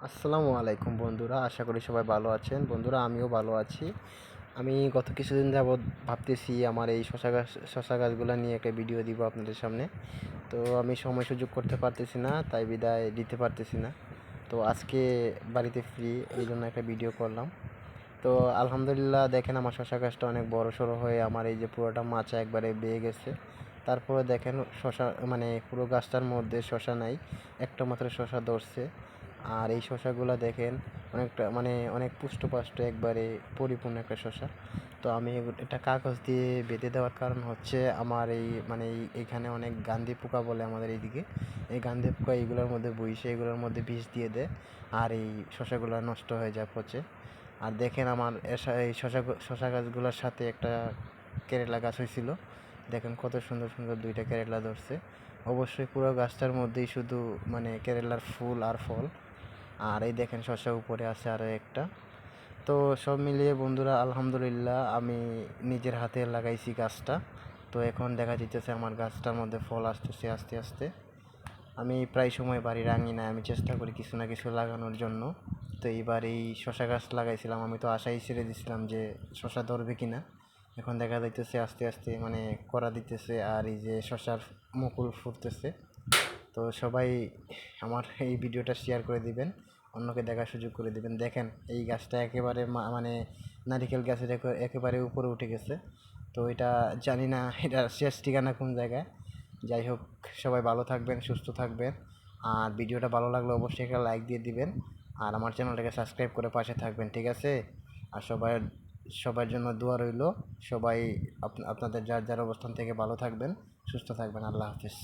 আসসালামু আলাইকুম বন্ধুরা, আশা করি সবাই ভালো আছেন। বন্ধুরা, আমিও ভালো আছি। আমি গত কিছুদিন যাবৎ ভাবতেছি আমার এই শশা গাছগুলো নিয়ে একটা ভিডিও দিব আপনাদের সামনে। তো আমি সময় সুযোগ করতে পারতেছি না, তাই বিদায় দিতে পারতেছি না। তো আজকে বাড়িতে ফ্রি, এই জন্য একটা ভিডিও করলাম। তো আলহামদুলিল্লাহ, দেখেন আমার শশা গাছটা অনেক বড় সড়ো হয়ে আমার এই যে পুরোটা মাচা একবারে বেয়ে গেছে। তারপরে দেখেন শশা মানে পুরো গাছটার মধ্যে শশা নাই, একটা মাত্র শশা ধরছে। আর এই শশাগুলো দেখেন অনেকটা অনেক পুষ্টপাষ্ট একবারে পরিপূর্ণ একটা শশা। তো আমি এটা কাগজ দিয়ে বেঁধে দেওয়ার কারণ হচ্ছে আমার এইখানে অনেক গান্ধি পোকা বলে আমাদের এইদিকে। এই গান্ধি পোকা এইগুলোর মধ্যে বইসে এগুলোর মধ্যে বিষ দিয়ে দেয়, আর এই শশাগুলো নষ্ট হয়ে যায়, পচে। আর দেখেন আমার এই শশা গাছগুলোর সাথে একটা কেরেলা গাছ হয়েছিল। দেখেন কত সুন্দর সুন্দর দুইটা কেরেলা ধরছে। অবশ্যই পুরো গাছটার মধ্যেই শুধু কেরেলার ফুল আর ফল। আর এই দেখেন শসা উপরে আছে আরও একটা। তো সব মিলিয়ে বন্ধুরা, আলহামদুলিল্লাহ, আমি নিজের হাতে লাগাইছি গাছটা। তো এখন দেখা যাইতেছে আমার গাছটার মধ্যে ফল আসতেছে আস্তে আস্তে। আমি প্রায় সময় বাড়ির আঙিনায় আমি চেষ্টা করি কিছু না কিছু লাগানোর জন্য। তো এইবার এই শশা গাছ লাগাইছিলাম, আমি তো আশাই ছেড়ে দিছিলাম যে শশা ধরবে কিনা। এখন দেখা যাইতেছে আস্তে আস্তে করা দিতেছে, আর এই যে শশার মুকুল ফুটতেছে। তো সবাই আমার এই ভিডিওটা শেয়ার করে দিবেন, অন্যকে দেখার সুযোগ করে দিবেন। দেখেন এই গাছটা একেবারে নারিকেল গাছের একেবারে উপরে উঠে গেছে। তো এটা জানি না এটা শেষ ঠিকানা কোন জায়গায়। যাই হোক, সবাই ভালো থাকবেন, সুস্থ থাকবেন। আর ভিডিওটা ভালো লাগলে অবশ্যই একটা লাইক দিয়ে দিবেন, আর আমার চ্যানেলটাকে সাবস্ক্রাইব করে পাশে থাকবেন, ঠিক আছে? আর সবার জন্য দোয়া রইল। সবাই আপনাদের যার যার অবস্থান থেকে ভালো থাকবেন, সুস্থ থাকবেন। আল্লাহ হাফিজ।